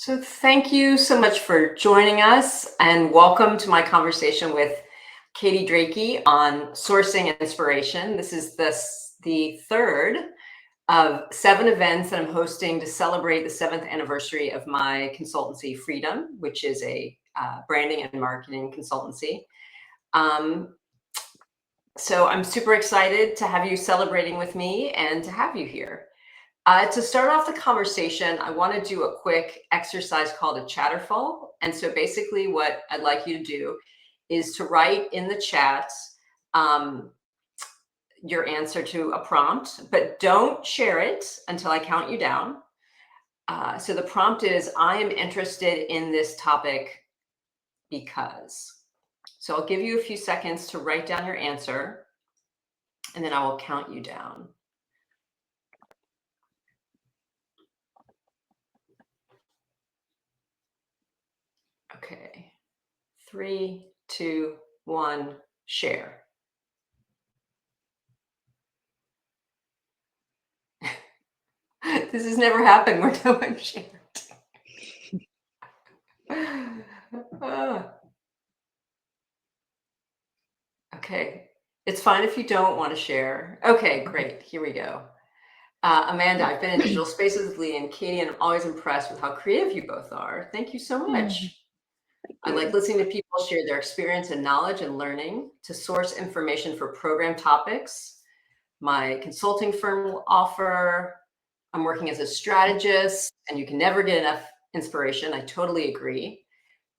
So, thank you so much for joining us, and welcome to my conversation with Katie Drake on sourcing inspiration. This is the third of 7 events that I'm hosting to celebrate the seventh anniversary of my consultancy, Freedom, which is a branding and marketing consultancy. Um, so, I'm super excited to have you celebrating with me and to have you here. To start off the conversation, I want to do a quick exercise called a chatterful. And so basically, what I'd like you to do is to write in the chat um, your answer to a prompt, but don't share it until I count you down. So the prompt is, I am interested in this topic because. So I'll give you a few seconds to write down your answer, and then I will count you down. Okay. 3, 2, 1, share. This has never happened where no one shared. Okay. It's fine if you don't want to share. Okay, great. Here we go. Amanda, I've been in digital spaces with Leigh and Katie, and I'm always impressed with how creative you both are. Thank you so much. I like listening to people share their experience and knowledge and learning to source information for program topics. My consulting firm will offer. I'm working as a strategist, and you can never get enough inspiration. I totally agree.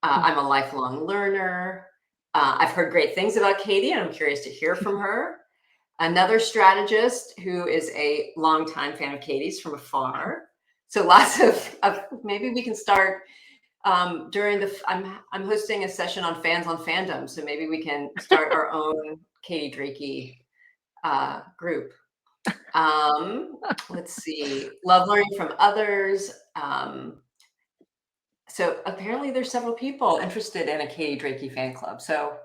I'm a lifelong learner. I've heard great things about Katie, and I'm curious to hear from her. Another strategist who is a longtime fan of Katie's from afar. So lots of maybe we can start during I'm hosting a session on fans on fandom, so maybe we can start our own Katie Drake group. Let's see. Love learning from others. So apparently there's several people interested in a Katie Drake fan club. So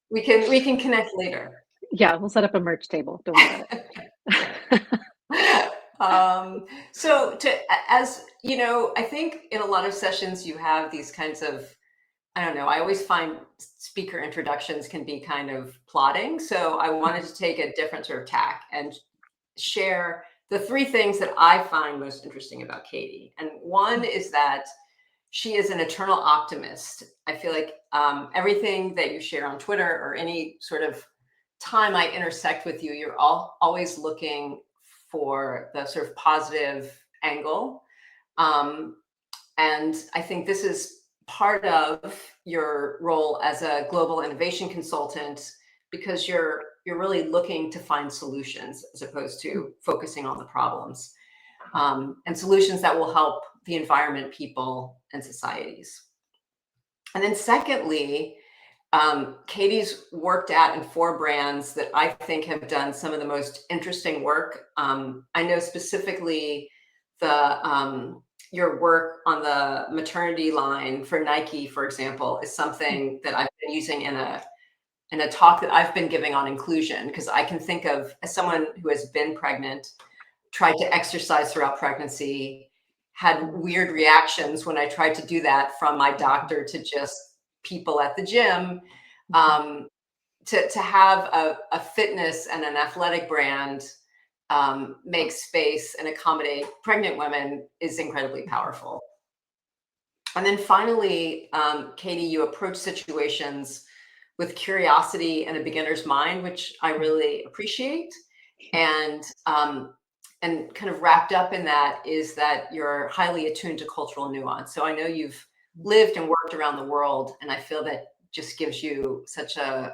we can connect later. Yeah, we'll set up a merch table. Don't worry about it. So as you know, I think in a lot of sessions you have these kinds of, I don't know, I always find speaker introductions can be kind of plotting. So I wanted to take a different sort of tack and share the 3 things that I find most interesting about Katie. And one is that she is an eternal optimist. I feel like everything that you share on Twitter or any sort of time I intersect with you, you're always looking for the sort of positive angle. And I think this is part of your role as a global innovation consultant, because you're really looking to find solutions as opposed to focusing on the problems, and solutions that will help the environment, people, and societies. And then secondly, Katie's worked at in 4 brands that I think have done some of the most interesting work. I know specifically your work on the maternity line for Nike, for example, is something that I've been using in a talk that I've been giving on inclusion, because I can think of, as someone who has been pregnant, tried to exercise throughout pregnancy, had weird reactions when I tried to do that, from my doctor to just people at the gym. To have a fitness and an athletic brand make space and accommodate pregnant women is incredibly powerful. And then finally, Katie, you approach situations with curiosity and a beginner's mind, which I really appreciate. And kind of wrapped up in that is that you're highly attuned to cultural nuance. So I know you've lived and worked around the world, and I feel that just gives you such a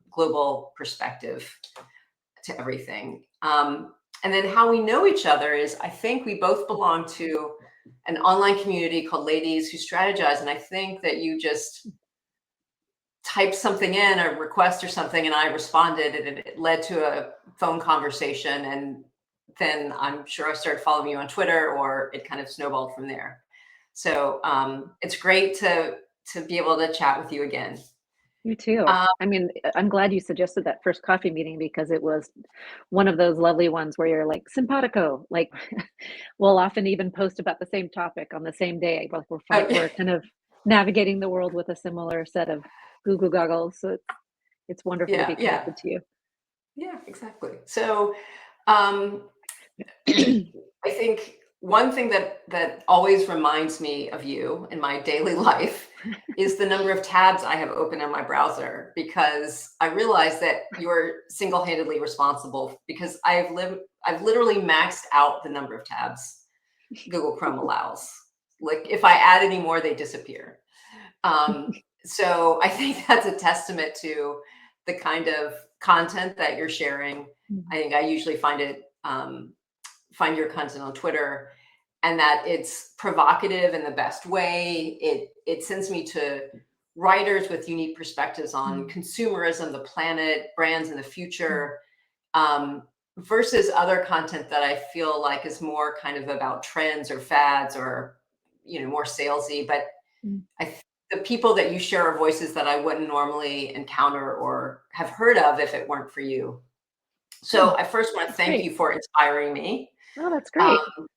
global perspective to everything. And then how we know each other is, I think we both belong to an online community called Ladies Who Strategize. And I think that you just typed something in, a request or something, and I responded, and it led to a phone conversation. And then I'm sure I started following you on Twitter, or it kind of snowballed from there. So it's great to be able to chat with you again. You too. Um, I mean, I'm glad you suggested that first coffee meeting because it was one of those lovely ones where you're like simpatico. Like, we'll often even post about the same topic on the same day. Like we're kind of navigating the world with a similar set of goo goo goggles. So it's wonderful to yeah, be yeah, connected to you. yeah, exactly. So, um, I think one thing that always reminds me of you in my daily life is the number of tabs I have open in my browser, because I realize that you're single-handedly responsible, because I've literally maxed out the number of tabs Google Chrome allows. Like if I add any more, they disappear. So I think that's a testament to the kind of content that you're sharing. I think I usually find your content on Twitter, and that it's provocative in the best way. It sends me to writers with unique perspectives on consumerism, the planet, brands in the future, um, versus other content that I feel like is more kind of about trends or fads, or more salesy. But the people that you share are voices that I wouldn't normally encounter or have heard of if it weren't for you. Good. So I first want to That's thank great. you for inspiring me. Oh, that's Um, great.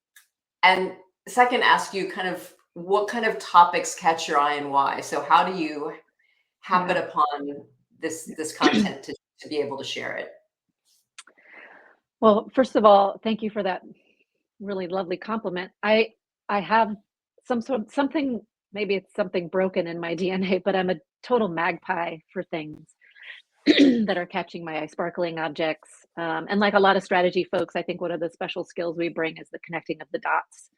and second, ask you kind of what kind of topics catch your eye and why. So how do you happen Yeah. upon this content to be able to share it? Well, first of all, thank you for that really lovely compliment. I have something, maybe it's something broken in my DNA, but I'm a total magpie for things that are catching my eye, sparkling objects. And like a lot of strategy folks, I think one of the special skills we bring is the connecting of the dots.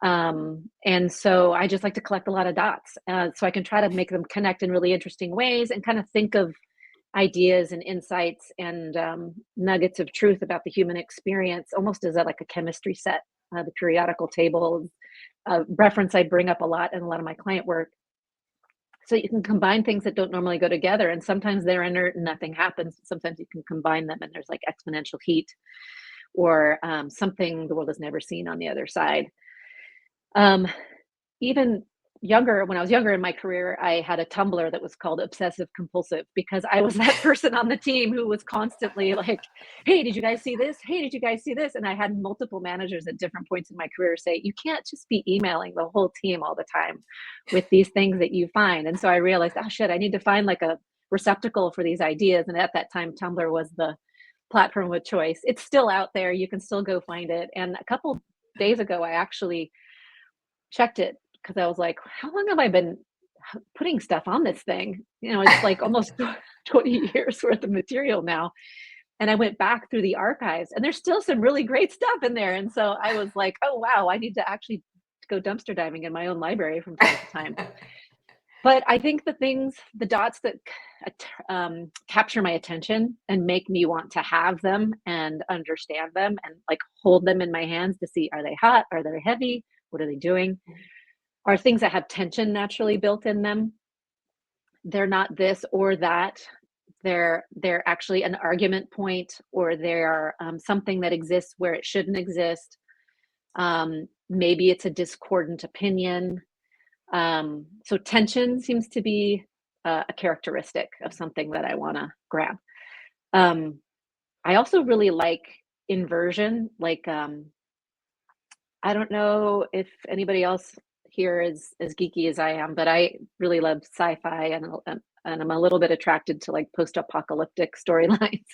And so I just like to collect a lot of dots, so I can try to make them connect in really interesting ways and kind of think of ideas and insights and nuggets of truth about the human experience, almost as like a chemistry set. The periodical table, reference I bring up a lot in a lot of my client work. So you can combine things that don't normally go together, and sometimes they're inert and nothing happens. Sometimes you can combine them, and there's like exponential heat, or something the world has never seen on the other side. Um, Even younger, when I was younger in my career, I had a Tumblr that was called Obsessive Compulsive because I was that person on the team who was constantly like, "Hey, did you guys see this? Hey, did you guys see this?" And I had multiple managers at different points in my career say, "You can't just be emailing the whole team all the time with these things that you find." And so I realized, oh shit, I need to find like a receptacle for these ideas. And at that time, Tumblr was the platform of choice. It's still out there. You can still go find it. And a couple days ago, I actually checked it because I was like, how long have I been putting stuff on this thing? It's like almost 20 years worth of material now. And I went back through the archives and there's still some really great stuff in there. And so I was like, oh, wow, I need to actually go dumpster diving in my own library from time to time. But I think the dots that capture my attention and make me want to have them and understand them and like hold them in my hands to see, are they hot? Are they heavy? What are they doing? Are things that have tension naturally built in them. They're not this or that. They're actually an argument point, or they're something that exists where it shouldn't exist. Maybe it's a discordant opinion. So tension seems to be a characteristic of something that I want to grab. Um, I also really like inversion. Like I don't know if anybody else here is as geeky as I am, but I really love sci-fi, and I'm a little bit attracted to like post-apocalyptic storylines.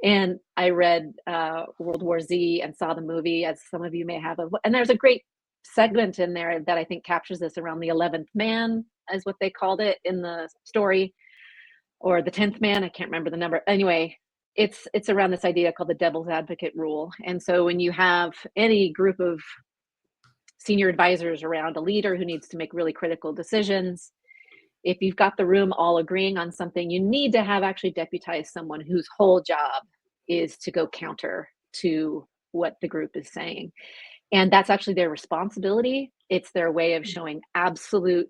And I read World War Z and saw the movie, as some of you may have. And there's a great segment in there that I think captures this around the 11th man, as what they called it in the story, or the 10th man. I can't remember the number. Anyway, it's around this idea called the devil's advocate rule. And so when you have any group of senior advisors around a leader who needs to make really critical decisions, if you've got the room all agreeing on something, you need to have actually deputized someone whose whole job is to go counter to what the group is saying. And that's actually their responsibility. It's their way of showing absolute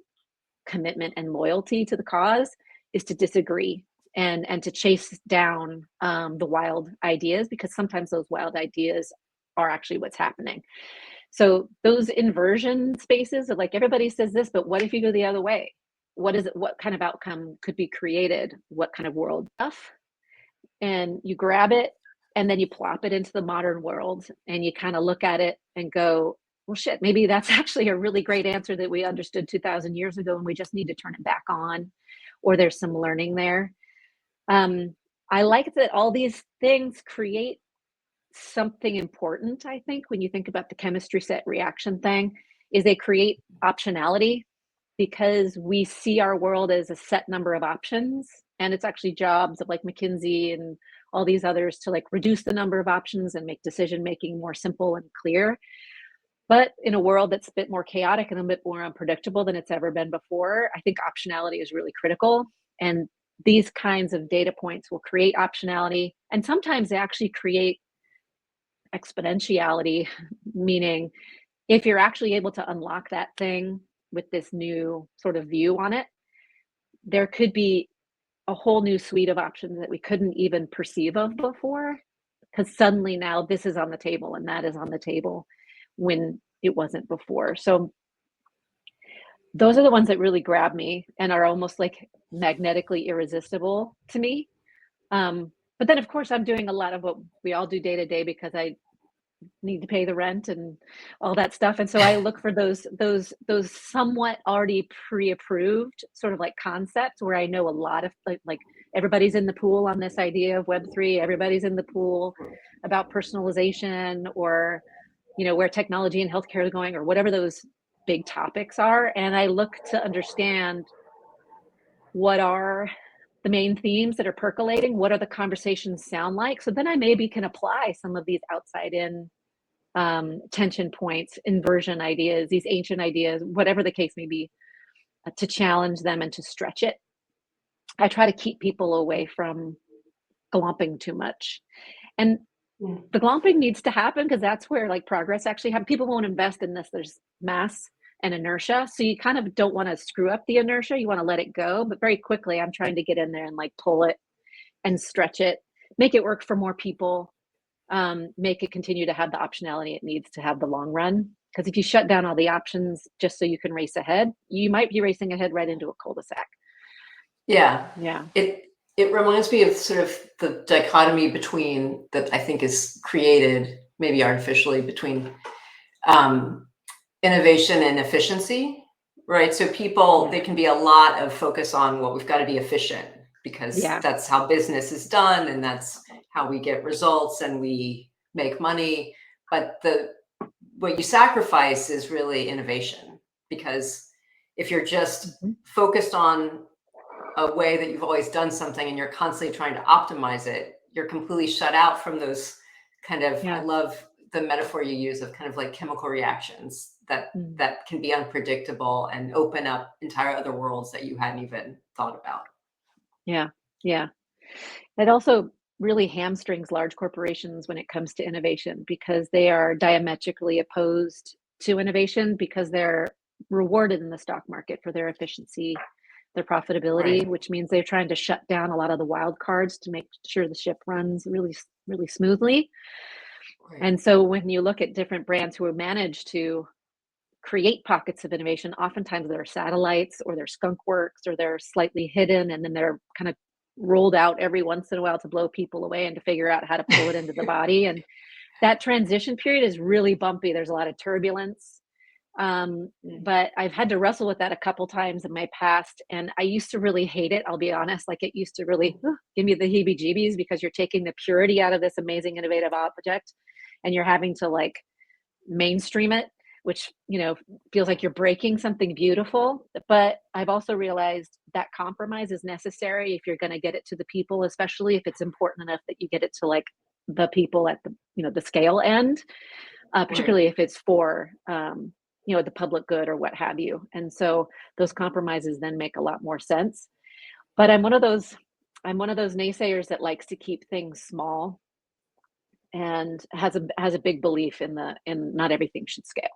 commitment and loyalty to the cause, is to disagree and to chase down the wild ideas, because sometimes those wild ideas are actually what's happening. So those inversion spaces of like, everybody says this, but what if you go the other way? what kind of outcome could be created, what kind of world stuff, and you grab it and then you plop it into the modern world and you kind of look at it and go, well, shit, maybe that's actually a really great answer that we understood 2000 years ago and we just need to turn it back on, or there's some learning there. I like that all these things create something important. I think when you think about the chemistry set reaction thing, is they create optionality, because we see our world as a set number of options, and it's actually jobs of like McKinsey and all these others to like reduce the number of options and make decision making more simple and clear. But in a world that's a bit more chaotic and a bit more unpredictable than it's ever been before, I think optionality is really critical. And these kinds of data points will create optionality, and sometimes they actually create exponentiality, meaning if you're actually able to unlock that thing with this new sort of view on it, there could be a whole new suite of options that we couldn't even perceive of before, because suddenly now this is on the table and that is on the table when it wasn't before. So those are the ones that really grab me and are almost like magnetically irresistible to me. But then of course I'm doing a lot of what we all do day to day, because I need to pay the rent and all that stuff. And so I look for those somewhat already pre-approved sort of like concepts where I know a lot of like everybody's in the pool on this idea of Web3, everybody's in the pool about personalization, or where technology and healthcare is going, or whatever those big topics are. And I look to understand what are the main themes that are percolating, what are the conversations sound like, so then I maybe can apply some of these outside in tension points, inversion ideas, these ancient ideas, whatever the case may be, to challenge them and to stretch it. I try to keep people away from glomping too much. And the glomping needs to happen, because that's where like progress actually happens. People won't invest in this. There's mass and inertia. So you kind of don't want to screw up the inertia. You want to let it go. But very quickly, I'm trying to get in there and like pull it and stretch it, make it work for more people, make it continue to have the optionality it needs to have the long run. Because if you shut down all the options just so you can race ahead, you might be racing ahead right into a cul-de-sac. Yeah. Yeah. It reminds me of sort of the dichotomy between, that I think is created maybe artificially, between innovation and efficiency, right? So people, there can be a lot of focus on, well, we've got to be efficient because that's how business is done and that's how we get results and we make money. But what you sacrifice is really innovation, because if you're just focused on a way that you've always done something and you're constantly trying to optimize it, you're completely shut out from those kind of, I love the metaphor you use of kind of like chemical reactions that can be unpredictable and open up entire other worlds that you hadn't even thought about. Yeah. It also really hamstrings large corporations when it comes to innovation, because they are diametrically opposed to innovation, because they're rewarded in the stock market for their efficiency, their profitability, which means they're trying to shut down a lot of the wild cards to make sure the ship runs really, really smoothly. And so when you look at different brands who have managed to create pockets of innovation, oftentimes they're satellites or they're skunk works or they're slightly hidden, and then they're kind of rolled out every once in a while to blow people away and to figure out how to pull it into the body. And that transition period is really bumpy. There's a lot of turbulence. But I've had to wrestle with that a couple times in my past, and I used to really hate it. I'll be honest. Like, it used to really give me the heebie-jeebies, because you're taking the purity out of this amazing, innovative object, and you're having to like mainstream it, which, feels like you're breaking something beautiful. But I've also realized that compromise is necessary if you're going to get it to the people, especially if it's important enough that you get it to like the people at the, the scale end, particularly if it's for, the public good or what have you. And so those compromises then make a lot more sense. But I'm one of those naysayers that likes to keep things small and has a big belief in not everything should scale.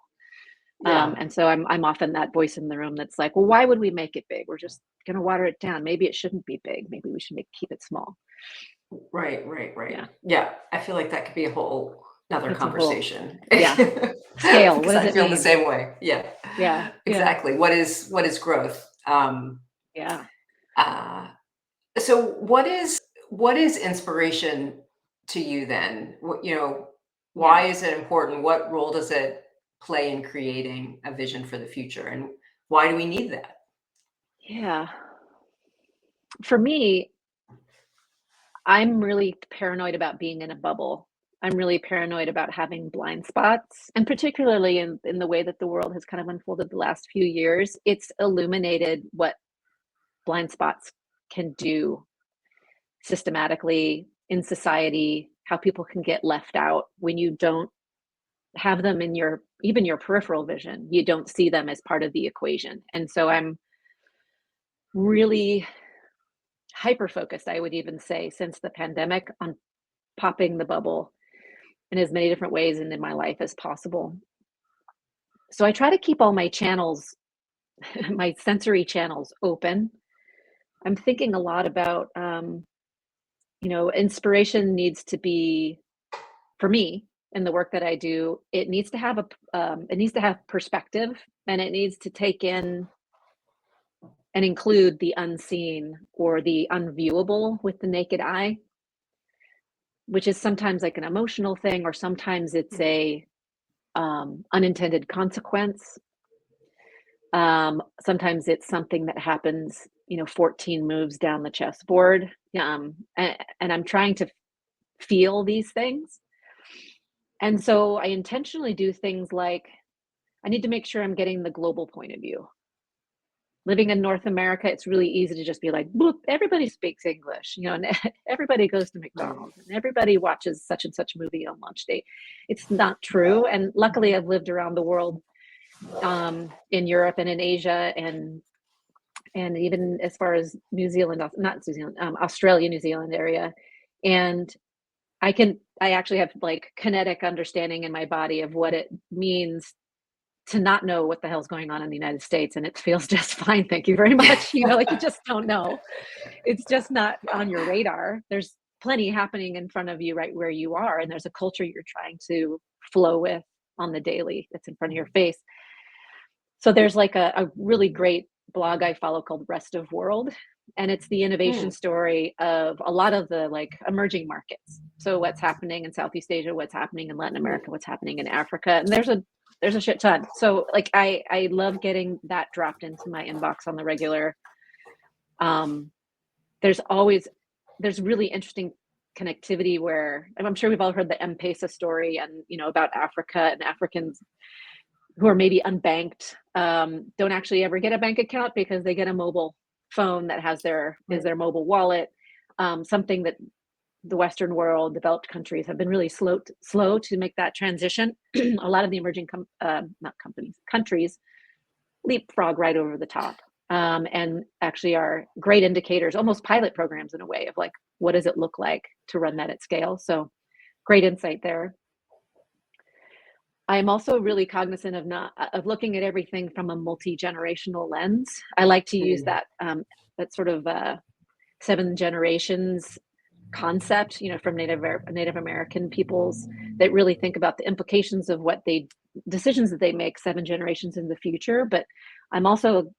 And so I'm often that voice in the room that's like, well, why would we make it big? We're just going to water it down. Maybe it shouldn't be big. Maybe we should keep it small. Right. Yeah. I feel like that could be a whole another conversation. Scale. Because I feel the same way. Yeah. Yeah. Exactly. What is growth? Yeah. Uh, so what is inspiration to you then? Yeah. Why is it important? What role does it play in creating a vision for the future? And why do we need that? Yeah. For me, I'm really paranoid about being in a bubble. I'm really paranoid about having blind spots, and particularly in the way that the world has kind of unfolded the last few years, it's illuminated what blind spots can do systematically in society, how people can get left out when you don't have them in your even your peripheral vision. You don't see them as part of the equation. And so I'm really hyper focused, I would even say, since the pandemic on popping the bubble in as many different ways and in my life as possible. So I try to keep all my channels, my sensory channels open. I'm thinking a lot about, inspiration needs to be, for me, in the work that I do, it needs to have it needs to have perspective, and it needs to take in and include the unseen or the unviewable with the naked eye, which is sometimes like an emotional thing, or sometimes it's a unintended consequence. Sometimes it's something that happens, 14 moves down the chessboard. And I'm trying to feel these things. And so I intentionally do things like I need to make sure I'm getting the global point of view. Living in North America, it's really easy to just be like, "Bloop, everybody speaks English, and everybody goes to Mm. McDonald's and everybody watches such and such movie on lunch date." It's not true. And luckily, I've lived around the world, in Europe and in Asia, and even as far as New Zealand, not New Zealand, Australia, New Zealand area. And I actually have like kinetic understanding in my body of what it means to not know what the hell's going on in the United States. And it feels just fine. Thank you very much. Like you just don't know. It's just not on your radar. There's plenty happening in front of you right where you are. And there's a culture you're trying to flow with on the daily that's in front of your face. So there's like a really great blog I follow called Rest of World, and it's the innovation Mm. story of a lot of the like emerging markets. So what's happening in Southeast Asia, what's happening in Latin America, what's happening in Africa, and there's a shit ton. So like I love getting that dropped into my inbox on the regular. Um, there's always there's really interesting connectivity where I'm sure we've all heard the M-Pesa story, and about Africa and Africans who are maybe unbanked, don't actually ever get a bank account because they get a mobile phone that is Right. their mobile wallet. Something that the Western world, developed countries have been really slow to make that transition. A lot of the emerging not companies, countries leapfrog right over the top, and actually are great indicators, almost pilot programs in a way of like, what does it look like to run that at scale? So great insight there. I'm also really cognizant of looking at everything from a multi-generational lens. I like to use Mm. that sort of seven generations concept, from Native American peoples, that really think about the implications of decisions that they make 7 generations in the future. But I'm also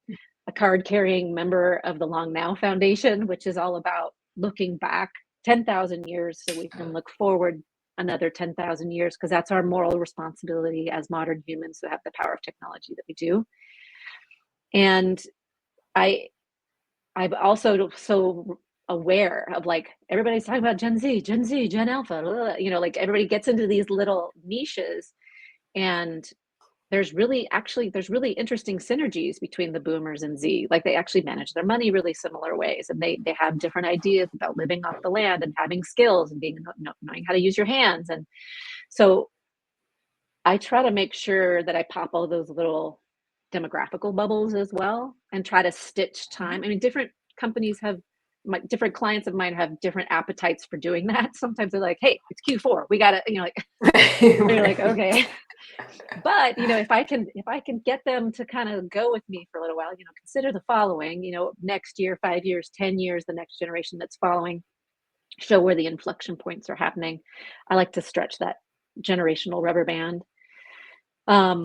a card carrying member of the Long Now Foundation, which is all about looking back 10,000 years so we can look forward another 10,000 years, because that's our moral responsibility as modern humans who have the power of technology that we do. And I I'm also so aware of like everybody's talking about Gen Z, Gen Alpha, like everybody gets into these little niches, and there's really interesting synergies between the boomers and Z. Like they actually manage their money really similar ways, and they have different ideas about living off the land and having skills and knowing how to use your hands. And so I try to make sure that I pop all those little demographical bubbles as well, and try to stitch time. I mean, different companies have different clients of mine have different appetites for doing that. Sometimes they're like, "Hey, it's Q4. We got to, like," you're like, Right. "Okay." But, if I can get them to kind of go with me for a little while, consider the following, next year, 5 years, 10 years, the next generation that's following, show where the inflection points are happening. I like to stretch that generational rubber band. Um,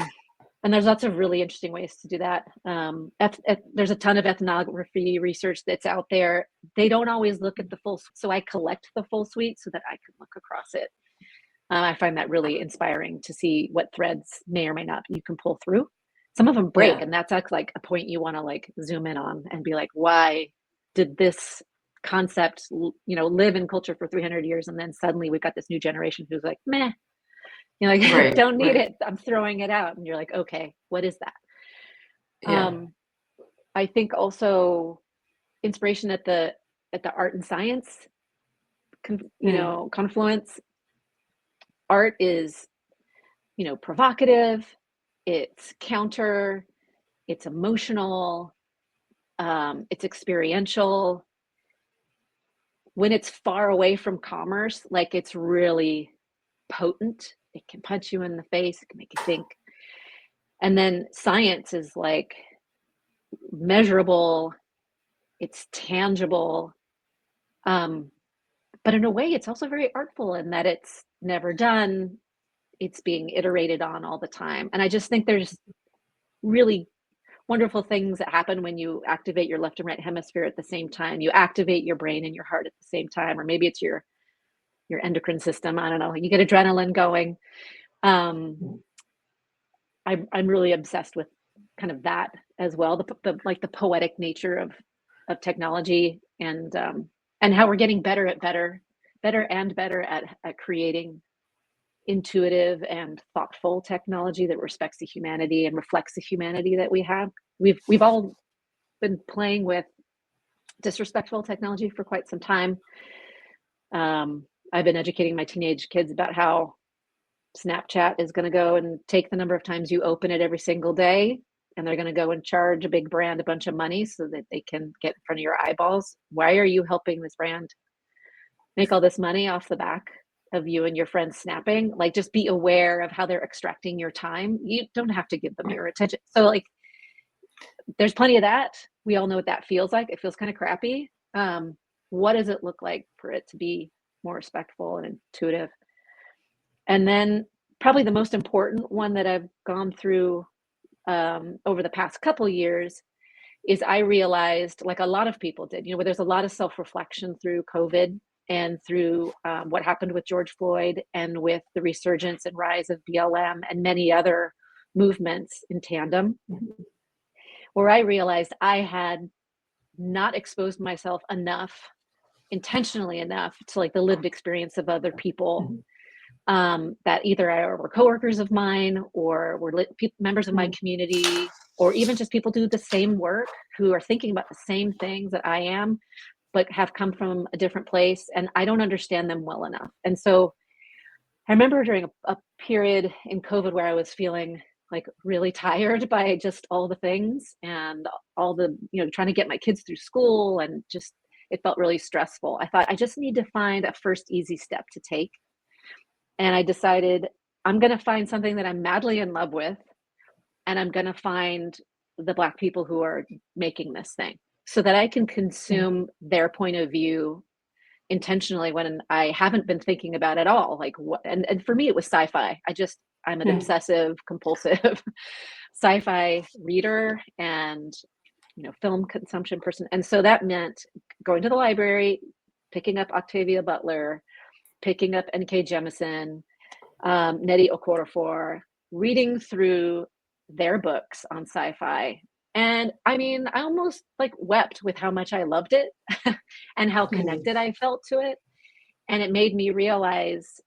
And there's lots of really interesting ways to do that. There's a ton of ethnography research that's out there. They don't always look at the full, so I collect the full suite so that I can look across it. I find that really inspiring to see what threads may or may not you can pull through. Some of them break, Yeah. and that's like a point you want to like zoom in on and be like, why did this concept, live in culture for 300 years, and then suddenly we've got this new generation who's like, meh, like, Right. don't need Right. it. I'm throwing it out. And you're like, okay, what is that? Yeah. I think also inspiration at the art and science, Mm. confluence. Art is, provocative, it's counter, it's emotional, it's experiential. When it's far away from commerce, like it's really potent. It can punch you in the face, it can make you think. And then science is like measurable, it's tangible. But in a way, it's also very artful in that it's never done. It's being iterated on all the time. And I just think there's really wonderful things that happen when you activate your left and right hemisphere at the same time. You activate your brain and your heart at the same time, or maybe it's your endocrine system. I don't know. You get adrenaline going. I'm really obsessed with kind of that as well. The like the poetic nature of technology, and how we're getting better at creating intuitive and thoughtful technology that respects the humanity and reflects the humanity that we have. We've all been playing with disrespectful technology for quite some time. I've been educating my teenage kids about how Snapchat is going to go and take the number of times you open it every single day, and they're going to go and charge a big brand a bunch of money so that they can get in front of your eyeballs. Why are you helping this brand make all this money off the back of you and your friends snapping? Like, just be aware of how they're extracting your time. You don't have to give them your attention. So like, there's plenty of that. We all know what that feels like. It feels kind of crappy. What does it look like for it to be more respectful and intuitive? And then probably the most important one that I've gone through over the past couple years is I realized, like a lot of people did, where there's a lot of self-reflection through COVID and through what happened with George Floyd and with the resurgence and rise of BLM and many other movements in tandem, where I realized I had not exposed myself enough, intentionally enough, to like the lived experience of other people that either were coworkers of mine or were members of my community, or even just people do the same work who are thinking about the same things that I am, but have come from a different place, and I don't understand them well enough. And so I remember during a period in COVID where I was feeling like really tired by just all the things and all the, trying to get my kids through school, and just, it felt really stressful. I thought I just need to find a first easy step to take. And I decided I'm going to find something that I'm madly in love with, and I'm going to find the Black people who are making this thing so that I can consume their point of view intentionally when I haven't been thinking about it at all. Like what, and for me, it was sci-fi. I'm an obsessive compulsive sci-fi reader and, film consumption person. And so that meant going to the library, picking up Octavia Butler, picking up N.K. Jemisin, Nnedi Okorafor, reading through their books on sci-fi. And I mean, I almost like wept with how much I loved it and how connected I felt to it. And it made me realize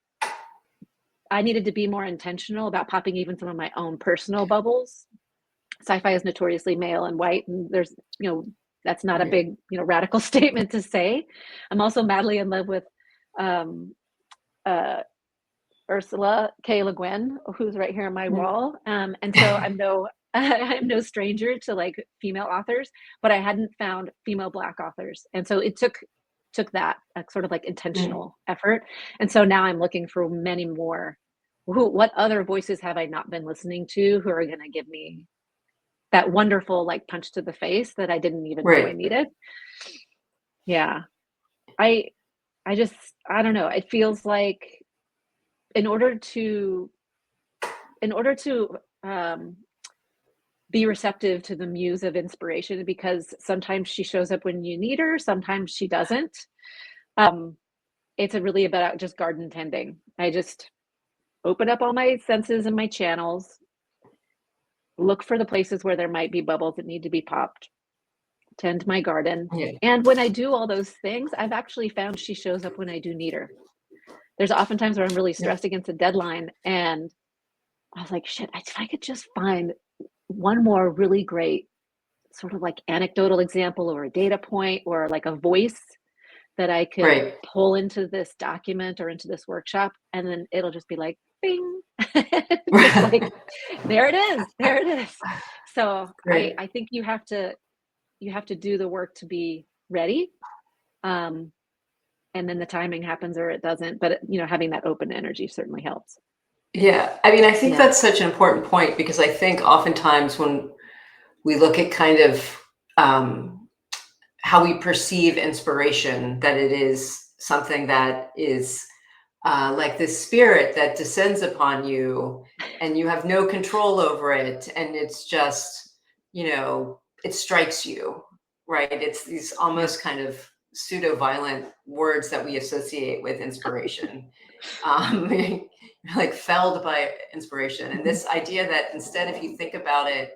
I needed to be more intentional about popping even some of my own personal bubbles. Sci-fi is notoriously male and white, and there's, that's not a big, radical statement to say. I'm also madly in love with Ursula K. Le Guin, who's right here on my wall. And so I'm no stranger to like female authors, but I hadn't found female Black authors. And so it took that sort of like intentional effort. And so now I'm looking for many more. What other voices have I not been listening to who are going to give me that wonderful like punch to the face that I didn't even know I needed? Yeah. I don't know. It feels like in order to be receptive to the muse of inspiration, because sometimes she shows up when you need her, sometimes she doesn't. Um, it's really about just garden tending. I just open up all my senses and my channels, look for the places where there might be bubbles that need to be popped, tend my garden. Yeah. And when I do all those things, I've actually found she shows up when I do need her. There's often times where I'm really Yeah. stressed against a deadline, and I was like, shit, if I could just find one more really great sort of like anecdotal example or a data point or like a voice that I could Right. pull into this document or into this workshop, and then it'll just be like, bing. It's just like, there it is, there it is. So Right. I think you have to do the work to be ready. Um, and then the timing happens or it doesn't. But having that open energy certainly helps. Yeah. I mean, I think Yeah. that's such an important point because I think oftentimes when we look at kind of um, how we perceive inspiration, that it is something that is like this spirit that descends upon you and you have no control over it. And it's just, it strikes you, right? It's these Yeah. almost kind of pseudo violent words that we associate with inspiration. Um, like felled by inspiration. And this idea that instead, if you think about it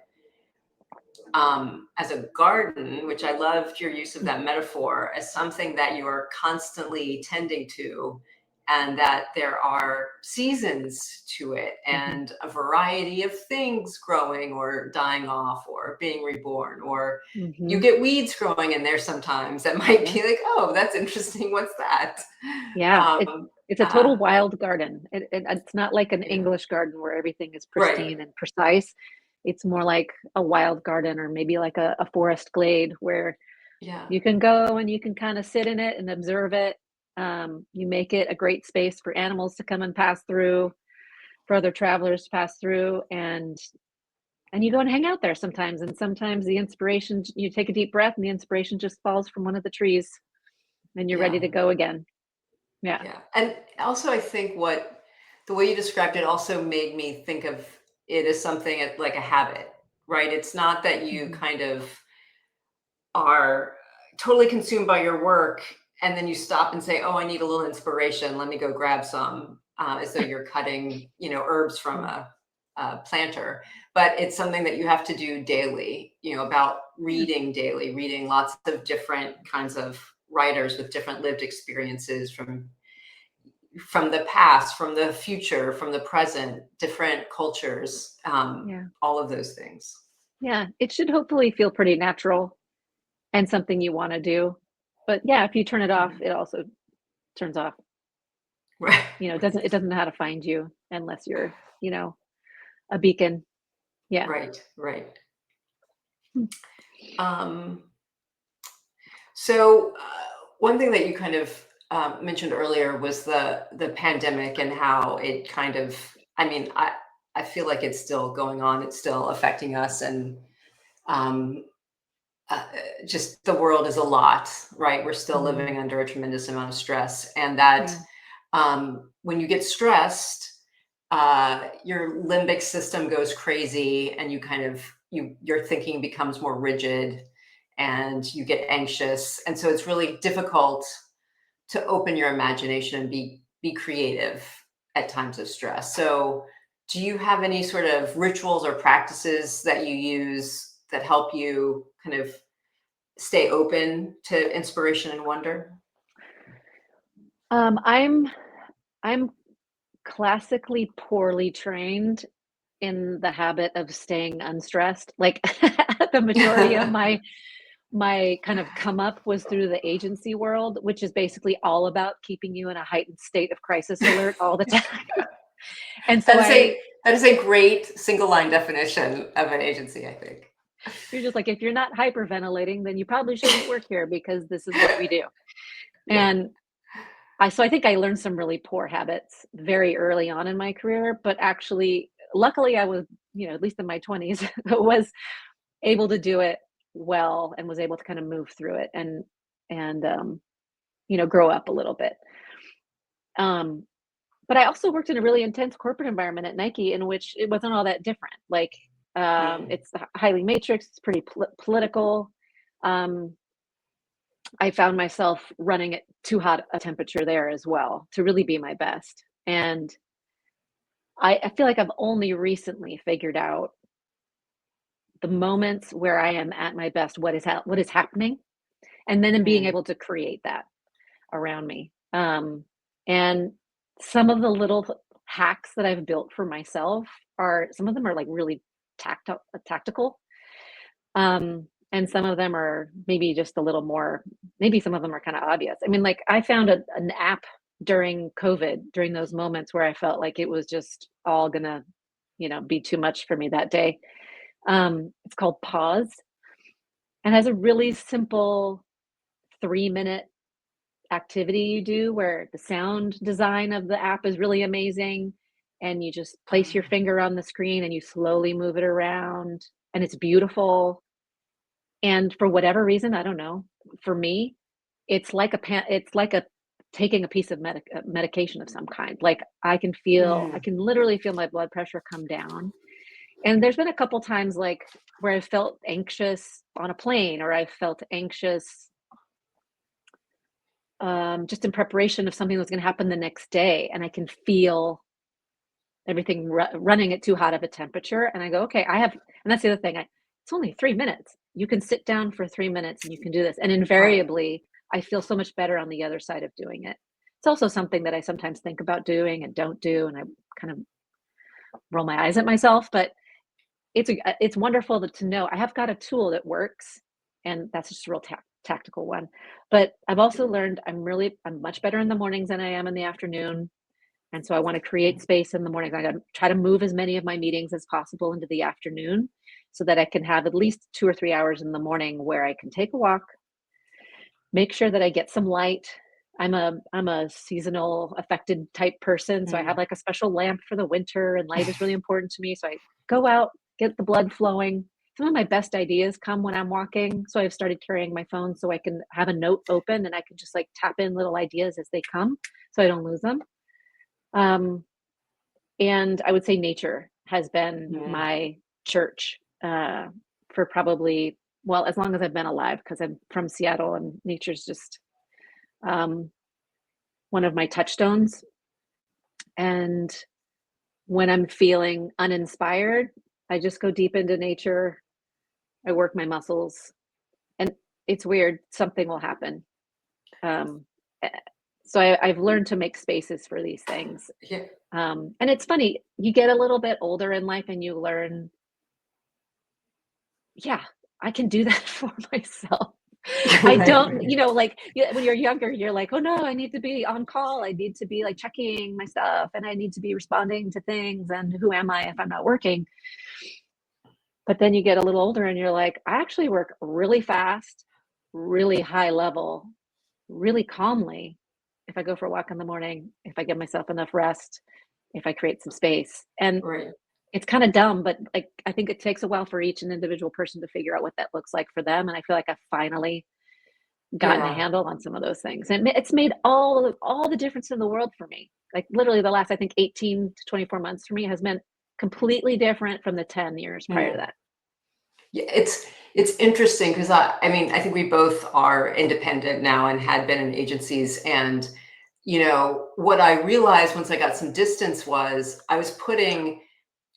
as a garden, which I loved your use of that metaphor, as something that you are constantly tending to, and that there are seasons to it Mhm. and a variety of things growing or dying off or being reborn, or you Mhm. get weeds growing in there sometimes that might Yeah. be like, oh, that's interesting. What's that? Yeah. It's a total Uh, wild garden. It's not like an yeah, English garden where everything is right. pristine and precise. It's more like a wild garden, or maybe like a forest glade where Yeah. you can go and you can kind of sit in it and observe it. You make it a great space for animals to come and pass through, for other travelers to pass through, and you go and hang out there sometimes. And sometimes the inspiration, you take a deep breath and the inspiration just falls from one of the trees and you're ready Yeah. to go again. Yeah. Yeah. And also, I think what the way you described it also made me think of it as something like a habit, right? It's not that you Mhm. kind of are totally consumed by your work and then you stop and say, oh, I need a little inspiration. Let me go grab some, as though you're cutting, herbs from Yeah. a planter. But it's something that you have to do daily, about Yeah. reading daily, reading lots of different kinds of writers with different lived experiences from the past, from the future, from the present, different cultures, Yeah. all of those things. Yeah. It should hopefully feel pretty natural and something you want to do. But yeah, if you turn it off, Mhm. it also turns off. Right, It doesn't know how to find you unless you're, a beacon. Yeah. right, right. Hmm. Um, so one thing that you kind of mentioned earlier was the pandemic and how it kind of, I mean, I feel like it's still going on. It's still affecting us, and um, uh, just the world is a lot, right? We're still Mhm. living under a tremendous amount of stress, and that Yeah. when you get stressed, your limbic system goes crazy, and you kind of your thinking becomes more rigid, and you get anxious, and so it's really difficult to open your imagination and be creative at times of stress. So, do you have any sort of rituals or practices that you use that help you kind of stay open to inspiration and wonder? Um, I'm I'm classically poorly trained in the habit of staying unstressed. Like the majority of my kind of come up was through the agency world, which is basically all about keeping you in a heightened state of crisis alert all the time. And so That is a great single line definition of an agency, I think. you're just like, if you're not hyperventilating, then you probably shouldn't work here because this is what we do. Yeah. And I think I learned some really poor habits very early on in my career, but actually, luckily, I was, at least in my 20s, was able to do it well and was able to kind of move through it and grow up a little bit. Um, but I also worked in a really intense corporate environment at Nike in which it wasn't all that different. Like Mm. It's highly matrix, it's pretty political. Um, I found myself running at too hot a temperature there as well to really be my best. And I feel like I've only recently figured out the moments where I am at my best, what is happening, and then in being Mm. able to create that around me. And some of the little hacks that I've built for myself are some of them are like really tactical. And some of them are maybe just a little more, maybe some of them are kind of obvious. I mean, like I found an app during COVID, during those moments where I felt like it was just all gonna, be too much for me that day. It's called Pause and has a really simple 3-minute activity you do where the sound design of the app is really amazing. And you just place your finger on the screen and you slowly move it around, and it's beautiful. And for whatever reason, I don't know, for me, it's like a taking a piece of medication of some kind. Like I Mm. can literally feel my blood pressure come down. And there's been a couple times like where I felt anxious on a plane, or I felt anxious just in preparation of something that's going to happen the next day, and I can feel everything running at too hot of a temperature. And I go, okay, and that's the other thing. It's only 3 minutes. You can sit down for 3 minutes and you can do this. And Right. invariably, I feel so much better on the other side of doing it. It's also something that I sometimes think about doing and don't do, and I kind of roll my eyes at myself. But it's wonderful to know I have got a tool that works, and that's just a real tactical one. But I've also learned I'm much better in the mornings than I am in the afternoon. And so I want to create space in the morning. I got to try to move as many of my meetings as possible into the afternoon so that I can have at least 2 or 3 hours in the morning where I can take a walk, make sure that I get some light. I'm a seasonal affected type person, so I have Mm. like a special lamp for the winter, and light is really important to me. So I go out, get the blood flowing. Some of my best ideas come when I'm walking, so I've started carrying my phone so I can have a note open and I can just like tap in little ideas as they come, so I don't lose them. Um, and I would say nature has been Mm. my church for probably, well, as long as I've been alive, because I'm from Seattle and nature's just um, one of my touchstones. And when I'm feeling uninspired, I just go deep into nature. I work my muscles, and it's weird, something will happen. Um, eh, so I've learned to make spaces for these things. Yeah. And it's funny, you get a little bit older in life and you learn, yeah, I can do that for myself. I Right. don't, like when you're younger, you're like, oh no, I need to be on call. I need to be like checking my stuff, and I need to be responding to things. And who am I if I'm not working? But then you get a little older and you're like, I actually work really fast, really high level, really calmly. If I go for a walk in the morning, if I give myself enough rest, if I create some space. And Right. it's kind of dumb, but like I think it takes a while for each an individual person to figure out what that looks like for them. And I feel like I've finally gotten a Yeah. handle on some of those things. And it's made all the difference in the world for me. Like literally the last, I think, 18 to 24 months for me has meant completely different from the 10 years prior to Mm. that. Yeah, it's interesting because I mean, I think we both are independent now and had been in agencies. And, what I realized once I got some distance was I was putting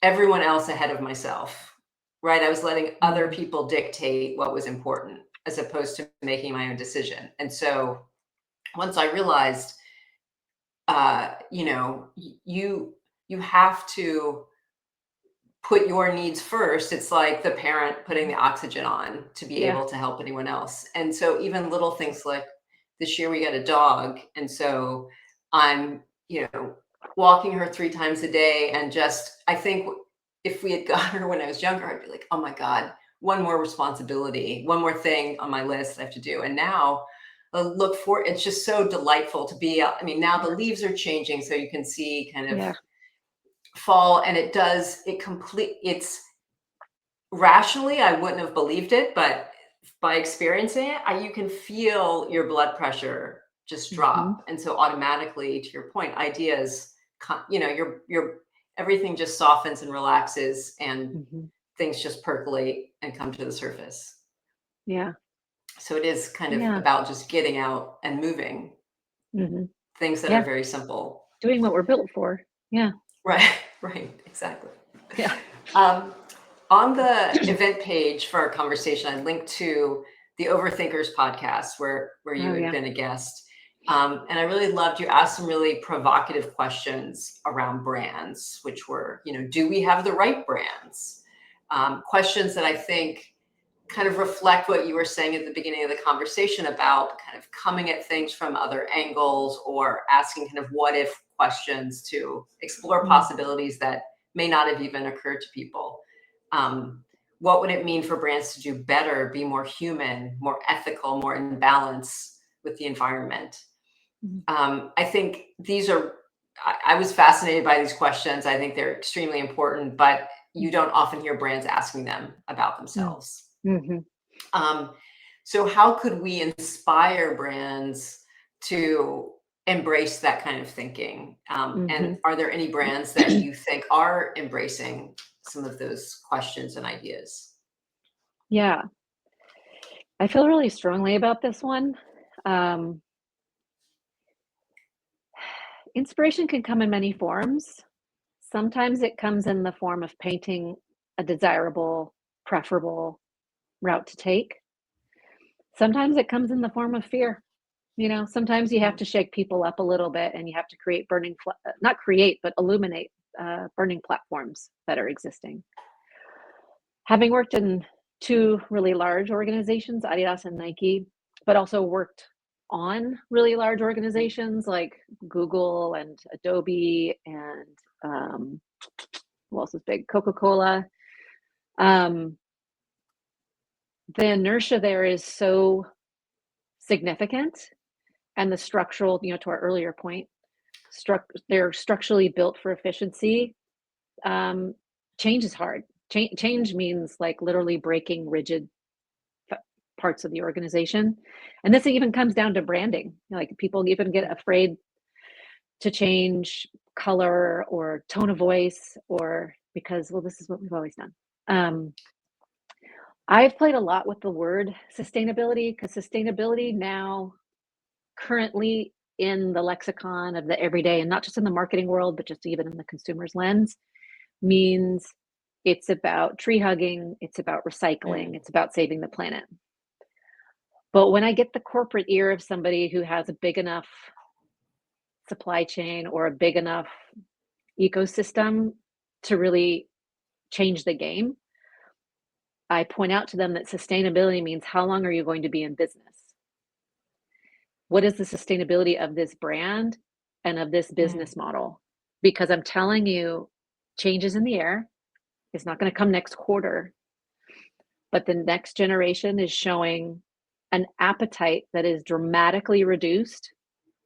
everyone else ahead of myself, right? I was letting other Mm, people dictate what was important as opposed to making my own decision. And so once I realized, you have to put your needs first. It's like the parent putting the oxygen on to be yeah. able to help anyone else. And so even little things like this year we got a dog. And so I'm, walking her 3 times a day. And just, I think if we had got her when I was younger, I'd be like, oh my God, one more responsibility, one more thing on my list I have to do. And now it's just so delightful to be out. I mean, now the leaves are changing. So you can see kind of Yeah. fall, and it's rationally, I wouldn't have believed it, but by experiencing it, you can feel your blood pressure just Hmm. drop. And so automatically, to your point, ideas, your everything just softens and relaxes, and Hmm. things just percolate and come to the surface. Yeah. So it is kind of Yeah. about just getting out and moving Hmm. things that are Yeah. very simple. Doing what we're built for. Yeah. Right, right, exactly. Yeah. Um, on the event page for our conversation, I linked to the Overthinkers podcast where you Oh, had yeah. been a guest. And I really loved you asked some really provocative questions around brands, which were, do we have the right brands? Questions that I think kind of reflect what you were saying at the beginning of the conversation about kind of coming at things from other angles or asking kind of what if questions to explore Mm. possibilities that may not have even occurred to people. What would it mean for brands to do better, be more human, more ethical, more in balance with the environment? Mhm. I think these are, I was fascinated by these questions. I think they're extremely important, but you don't often hear brands asking them about Mm. themselves. Mhm. Um, so how could we inspire brands to embrace that kind of thinking? And Mhm. are there any brands that you think are embracing some of those questions and ideas? Yeah. I feel really strongly about this one. Um, Inspiration can come in many forms. Sometimes it comes in the form of painting a desirable, preferable route to take. Sometimes it comes in the form of fear. Sometimes you have Mm, to shake people up a little bit and you have to create not create, but illuminate burning platforms that are existing. Having worked in two really large organizations, Adidas and Nike, but also worked on really large organizations like Google and Adobe and who else is big? Coca-Cola. Um, the inertia there is so significant, and the structural, to our earlier point, they're structurally built for efficiency. Um, Change is hard. Change means like literally breaking rigid parts of the organization. And this even comes down to branding. Like people even get afraid to change color or tone of voice or because, well, this is what we've always done. I've played a lot with the word sustainability because sustainability now currently in the lexicon of the everyday and not just in the marketing world, but just even in the consumer's lens means it's about tree hugging, it's about recycling, mm, it's about saving the planet. But when I get the corporate ear of somebody who has a big enough supply chain or a big enough ecosystem to really change the game, I point out to them that sustainability means how long are you going to be in business? What is the sustainability of this brand and of this mm, business model? Because I'm telling you, change is in the air. It's not going to come next quarter, but the next generation is showing an appetite that is dramatically reduced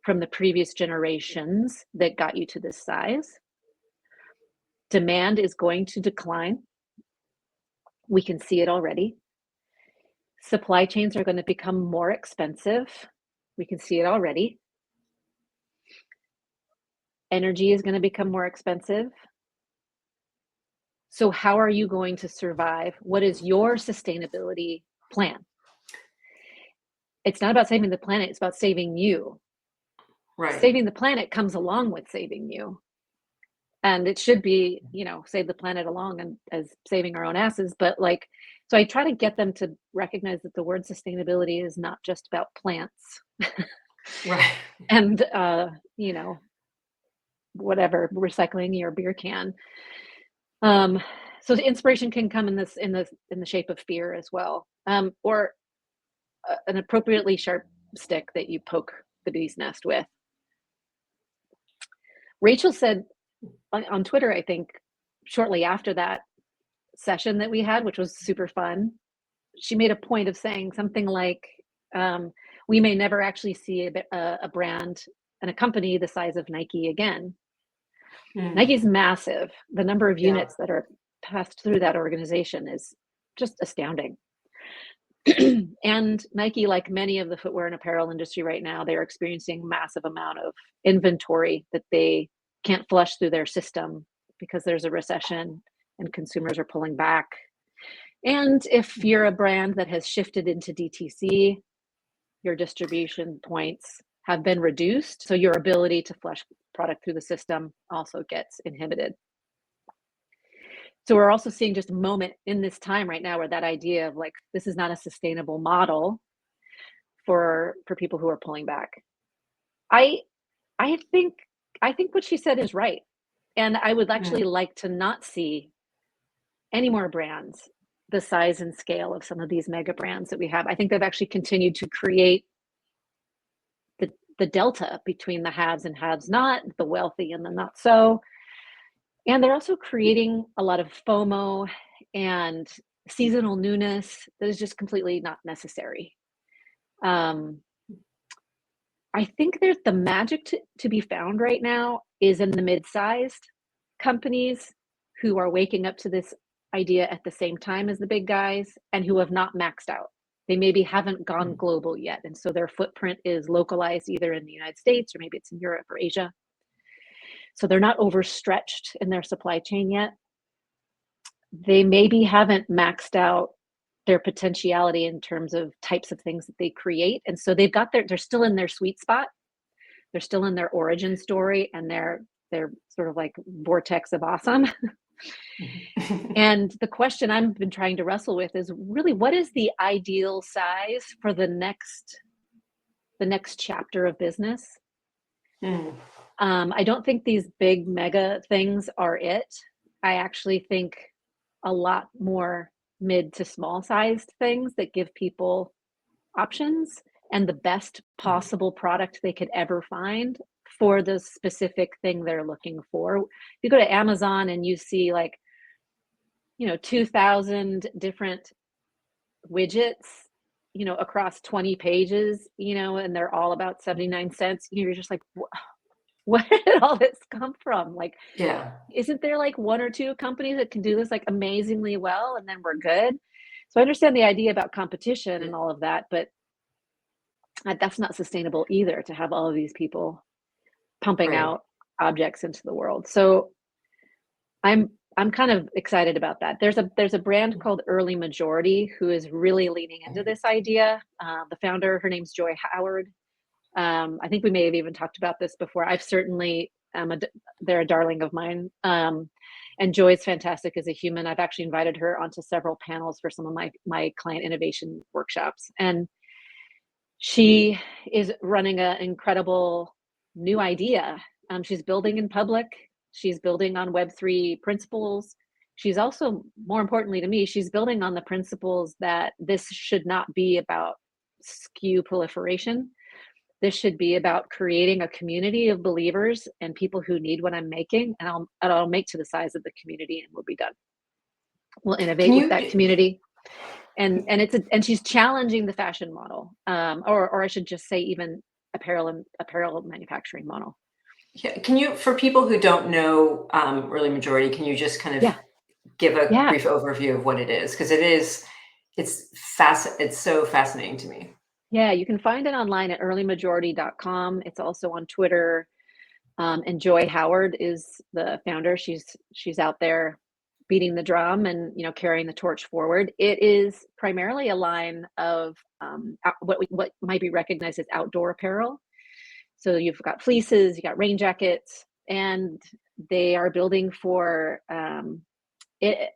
from the previous generations that got you to this size. Demand is going to decline. We can see it already. Supply chains are going to become more expensive. We can see it already. Energy is going to become more expensive. So, how are you going to survive? What is your sustainability plan? It's not about saving the planet, it's about saving you. right. Saving the planet comes along with saving you. And it should be, save the planet along and as saving our own asses. But like, so I try to get them to recognize that the word sustainability is not just about plants Right. and, whatever, recycling your beer can. Um, so the inspiration can come in the shape of fear as well, or an appropriately sharp stick that you poke the bee's nest with. Rachel said on Twitter, I think, shortly after that session that we had, which was super fun, she made a point of saying something like, "We may never actually see a brand and a company the size of Nike again." Mm, Nike's massive. The number of yeah. units that are passed through that organization is just astounding. And Nike, like many of the footwear and apparel industry right now, they're experiencing massive amount of inventory that they can't flush through their system because there's a recession and consumers are pulling back. And if you're a brand that has shifted into DTC, your distribution points have been reduced. So your ability to flush product through the system also gets inhibited. So we're also seeing just a moment in this time right now where that idea of like, this is not a sustainable model for people who are pulling back. I I think I think what she said is right. And I would actually like to not see any more brands the size and scale of some of these mega brands that we have. I think they've actually continued to create the delta between the haves and haves not, the wealthy and the not so. And they're also creating a lot of FOMO and seasonal newness that is just completely not necessary. Um, I think there's the magic to be found right now is in the mid-sized companies who are waking up to this idea at the same time as the big guys and who have not maxed out. They maybe haven't gone global yet. And so their footprint is localized either in the United States or maybe it's in Europe or Asia. So they're not overstretched in their supply chain yet. They maybe haven't maxed out their potentiality in terms of types of things that they create. And so they're still in their sweet spot. They're still in their origin story and they're sort of like vortex of awesome. And the question I've been trying to wrestle with is really what is the ideal size for the next chapter of business? I don't think these big mega things are it. I actually think a lot more mid to small sized things that give people options and the best possible product they could ever find for the specific thing they're looking for. You go to Amazon and you see like, 2,000 different widgets, across 20 pages, and they're all about 79 cents. You're just like, where did all this come from? Like, Yeah. Isn't there like one or two companies that can do this like amazingly well and then we're good? So I understand the idea about competition and all of that, but that's not sustainable either to have all of these people pumping Right. out objects into the world. So I'm kind of excited about that. There's a brand called Early Majority who is really leaning into this idea. The founder, her name's Joy Howard. I think we may have even talked about this before. I've certainly they're a darling of mine. And Joy's fantastic as a human. I've actually invited her onto several panels for some of my client innovation workshops. And she is running an incredible new idea. She's building in public. She's building on Web3 principles. She's also, more importantly to me, she's building on the principles that this should not be about SKU proliferation. This should be about creating a community of believers and people who need what I'm making, and I'll make to the size of the community, and we'll be done. We'll innovate with that community, and she's challenging the fashion model, or I should just say even apparel manufacturing model. Yeah. Can you, for people who don't know Early Majority, can you just kind of give a brief overview of what it is? Because it's so fascinating to me. Yeah, you can find it online at earlymajority.com. It's also on Twitter. And Joy Howard is the founder. She's out there beating the drum and carrying the torch forward. It is primarily a line of what might be recognized as outdoor apparel. So you've got fleeces, you got rain jackets, and they are building for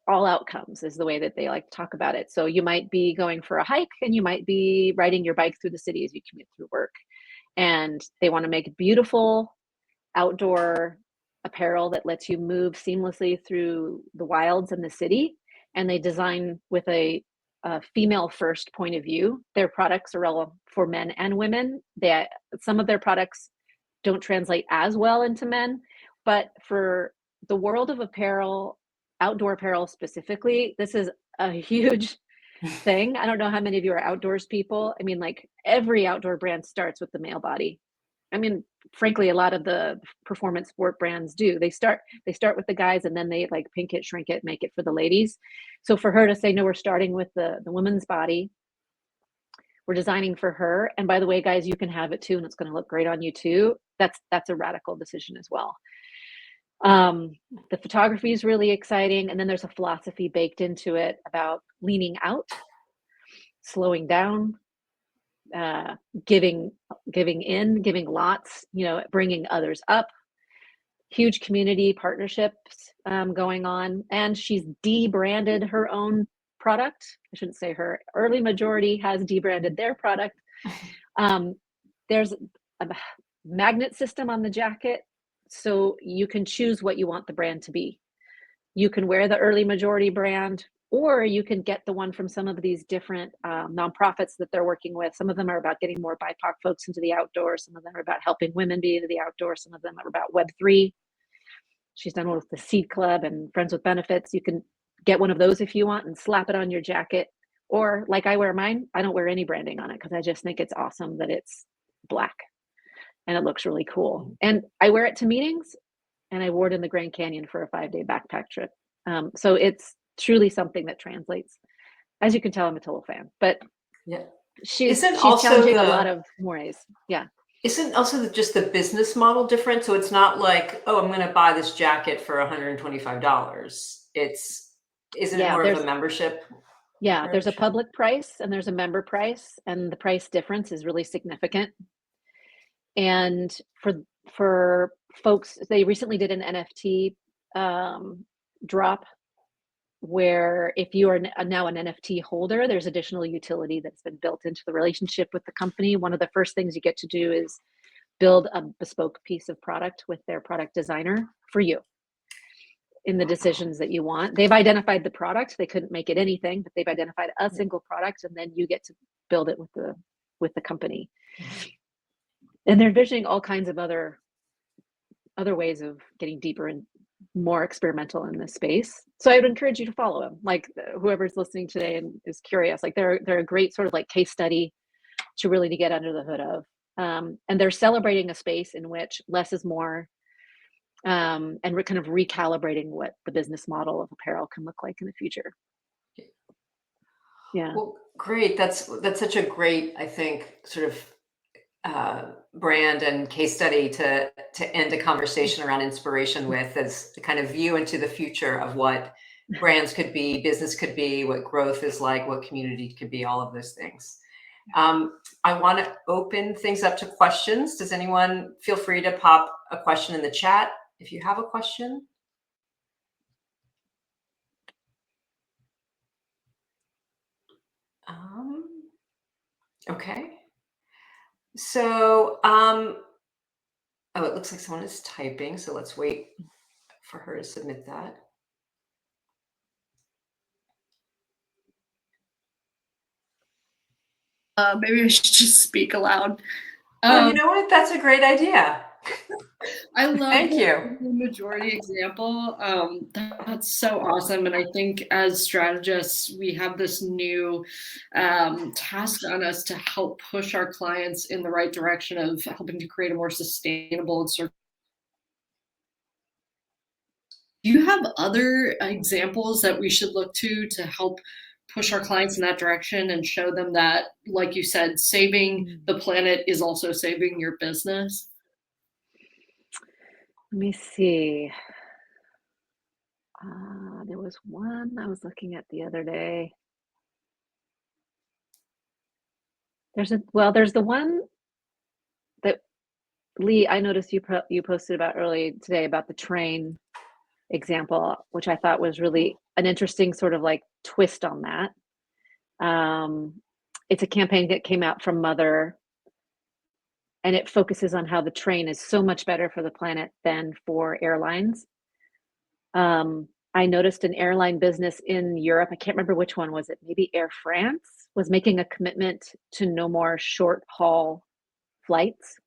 all outcomes is the way that they like to talk about it. So you might be going for a hike and you might be riding your bike through the city as you commute through work. And they want to make beautiful outdoor apparel that lets you move seamlessly through the wilds in the city. And they design with a female first point of view. Their products are relevant for men and women. Some of their products don't translate as well into men, but for the world of apparel, outdoor apparel specifically, this is a huge thing. I don't know how many of you are outdoors people. I mean, like every outdoor brand starts with the male body. I mean, frankly, a lot of the performance sport brands do. They start with the guys and then they like pink it, shrink it, make it for the ladies. So for her to say, no, we're starting with the woman's body. We're designing for her. And by the way, guys, you can have it too, and it's going to look great on you too. That's a radical decision as well. Um, the photography is really exciting. And then there's a philosophy baked into it about leaning out, slowing down, uh, giving, giving lots, bringing others up, huge community partnerships going on. And she's debranded her own product. I shouldn't say her. Early Majority has debranded their product. There's a magnet system on the jacket, so you can choose what you want the brand to be. You can wear the Early Majority brand, or you can get the one from some of these different nonprofits that they're working with. Some of them are about getting more BIPOC folks into the outdoors. Some of them are about helping women be into the outdoors. Some of them are about Web3. She's done one with the Seed Club and Friends with Benefits. You can get one of those if you want and slap it on your jacket. Or like I wear mine, I don't wear any branding on it because I just think it's awesome that it's black and it looks really cool. And I wear it to meetings, and I wore it in the Grand Canyon for a 5-day backpack trip. So it's truly something that translates. As you can tell, I'm a total fan, but Yeah. she's Isn't also challenging a lot of mores. Yeah. Isn't also just the business model different? So it's not like, oh, I'm going to buy this jacket for $125. Isn't it Yeah, more of a membership there's a approach? public price and there's a member price, and the price difference is really significant. And for folks, they recently did an NFT drop where if you are now an NFT holder, there's additional utility that's been built into the relationship with the company. One of the first things you get to do is build a bespoke piece of product with their product designer for you in the decisions that you want. They've identified the product. They couldn't make it anything, but they've identified a single product, and then you get to build it with the company. And they're envisioning all kinds of other ways of getting deeper and more experimental in this space. So I would encourage you to follow them. Like whoever's listening today and is curious, like they're a great sort of like case study to really get under the hood of. And they're celebrating a space in which less is more, and we're kind of recalibrating what the business model of apparel can look like in the future. Yeah. Well, great. That's such a great, I think, sort of brand and case study to end a conversation around inspiration with, as the kind of view into the future of what brands could be, business could be, what growth is like, what community could be, all of those things. I want to open things up to questions. Does anyone feel free to pop a question in the chat if you have a question? Okay. So, oh, it looks like someone is typing, so let's wait for her to submit that. Maybe I should just speak aloud. Oh, you know what? That's a great idea. I love Thank you. the majority example. That's so awesome. And I think as strategists, we have this new task on us to help push our clients in the right direction of helping to create a more sustainable and circular. Do you have other examples that we should look to help push our clients in that direction and show them that, like you said, saving the planet is also saving your business? Let me see. There was one I was looking at the other day. There's the one that Leigh, I noticed you posted about early today about the train example, which I thought was really an interesting sort of like twist on that. It's a campaign that came out from Mother, and it focuses on how the train is so much better for the planet than for airlines. I noticed an airline business in Europe, I can't remember which one was it, maybe Air France, was making a commitment to no more short haul flights.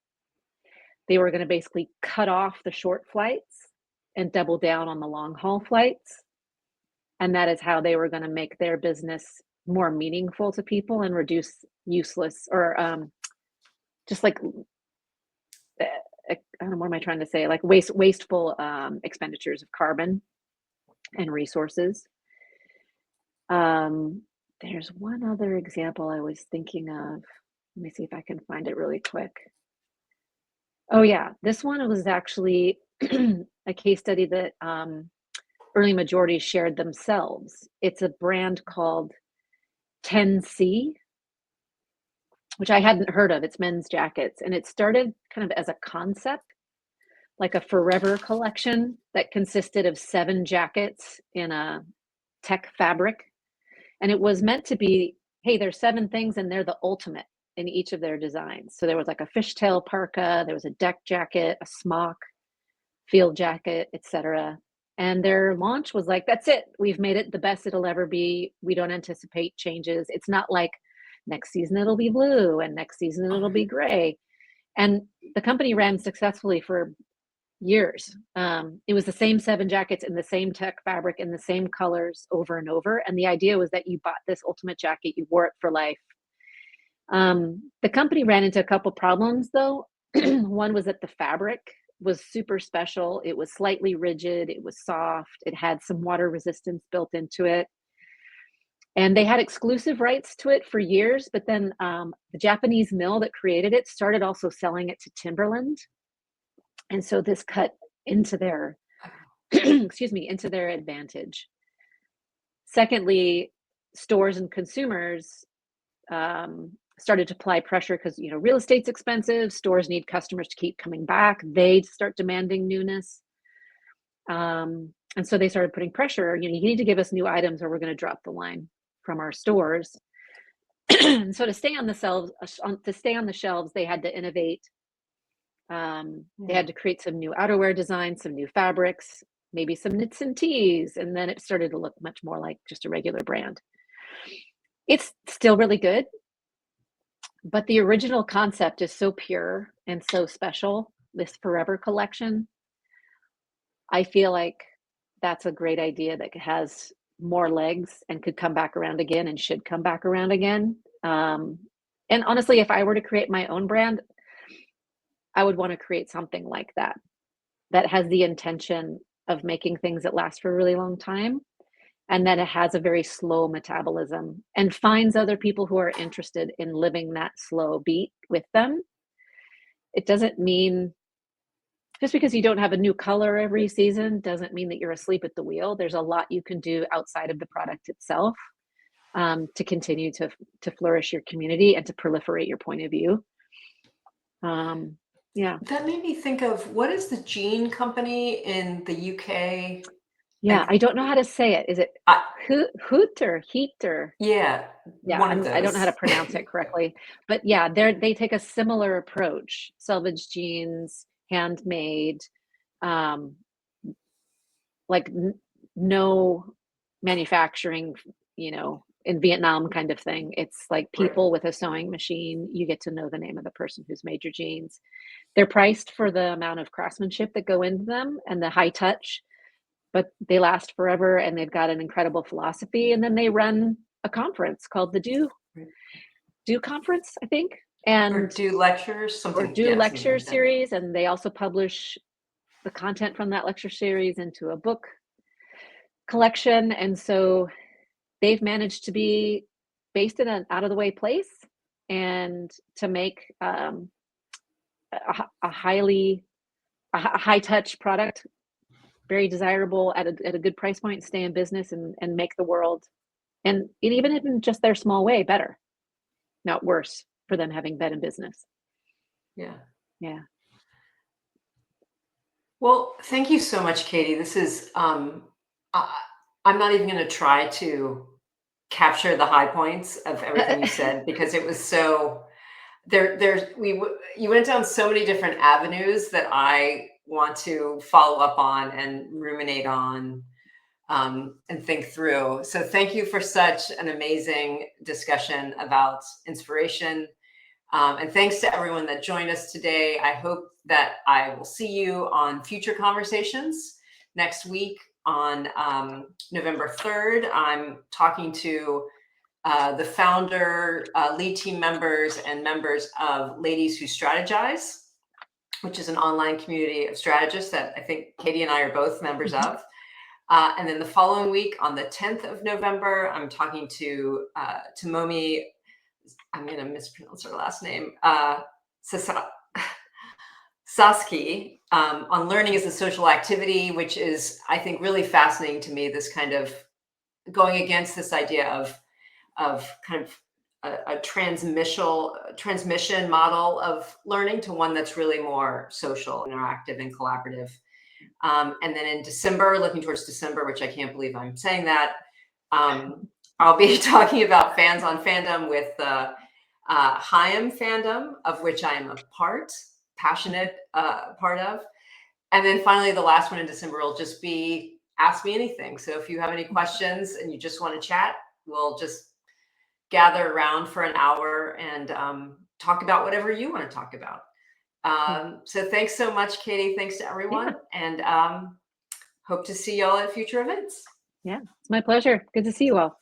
They were going to basically cut off the short flights and double down on the long haul flights. And that is how they were going to make their business more meaningful to people and reduce useless or just like, I don't know, what am I trying to say? Like wasteful expenditures of carbon and resources. There's one other example I was thinking of. Let me see if I can find it really quick. Oh yeah, this one was actually a case study that Early Majority shared themselves. It's a brand called 10C, which I hadn't heard of. It's men's jackets. And it started kind of as a concept, like a forever collection that consisted of 7 jackets in a tech fabric. And it was meant to be, hey, there's 7 things and they're the ultimate in each of their designs. So there was like a fishtail parka, there was a deck jacket, a smock, field jacket, etc. And their launch was like, that's it. We've made it the best it'll ever be. We don't anticipate changes. It's not like next season it'll be blue and next season it'll be gray. And the company ran successfully for years. It was the same 7 jackets in the same tech fabric in the same colors over and over. And the idea was that you bought this ultimate jacket, you wore it for life. The company ran into a couple problems though. One was that the fabric was super special. It was slightly rigid. It was soft. It had some water resistance built into it. And they had exclusive rights to it for years, but then the Japanese mill that created it started also selling it to Timberland. And so this cut into their, excuse me, into their advantage. Secondly, stores and consumers started to apply pressure because, you know, real estate's expensive. Stores need customers to keep coming back. They start demanding newness. And so they started putting pressure, you know, you need to give us new items or we're going to drop the line from our stores. And so to stay on the shelves, they had to innovate. They had to create some new outerwear designs, some new fabrics, maybe some knits and tees. And then it started to look much more like just a regular brand. It's still really good, but the original concept is so pure and so special, this Forever collection. I feel like that's a great idea that has more legs and could come back around again and should come back around again. And honestly, if I were to create my own brand, I would want to create something like that, that has the intention of making things that last for a really long time, and that it has a very slow metabolism and finds other people who are interested in living that slow beat with them. It doesn't mean, just because you don't have a new color every season doesn't mean that you're asleep at the wheel. There's a lot you can do outside of the product itself to continue to flourish your community and to proliferate your point of view. Yeah. That made me think of, what is the jean company in the UK? Yeah, I don't know how to say it. Is it Hoot or Heat or? Yeah, Yeah, one of those. I don't know how to pronounce it correctly, but yeah, they take a similar approach. Selvage jeans, handmade, like no manufacturing, you know, in Vietnam kind of thing. It's like people with a sewing machine. You get to know the name of the person who's made your jeans. They're priced for the amount of craftsmanship that go into them and the high touch, but they last forever and they've got an incredible philosophy. And then they run a conference called the Do Conference, I think. And or do lectures, something. Or do lecture series. And they also publish the content from that lecture series into a book collection. And so they've managed to be based in an out of the way place and to make a high touch product very desirable at a good price point, stay in business and make the world, and even in just their small way, better, not worse, for them having been in business. Yeah. Well, thank you so much, Katie. This is, I'm not even going to try to capture the high points of everything you said, because it was so, you went down so many different avenues that I want to follow up on and ruminate on and think through. So thank you for such an amazing discussion about inspiration. And thanks to everyone that joined us today. I hope that I will see you on future conversations next week on November 3rd. I'm talking to the founder, lead team members, and members of Ladies Who Strategize, which is an online community of strategists that I think Katie and I are both members of. And then the following week, on the 10th of November, I'm talking to Momi. I'm going to mispronounce her last name. Saskia on learning as a social activity, which is, I think, really fascinating to me. This kind of going against this idea of kind of a transmission model of learning to one that's really more social, interactive, and collaborative. And then in December, looking towards December, which I can't believe I'm saying that, I'll be talking about fans on fandom with the Chaim fandom, of which I am a passionate part of. And then finally, the last one in December will just be Ask Me Anything. So if you have any questions and you just want to chat, we'll just gather around for an hour and talk about whatever you want to talk about. So thanks so much, Katie. Thanks to everyone. And hope to see y'all at future events. Yeah, it's my pleasure. Good to see you all.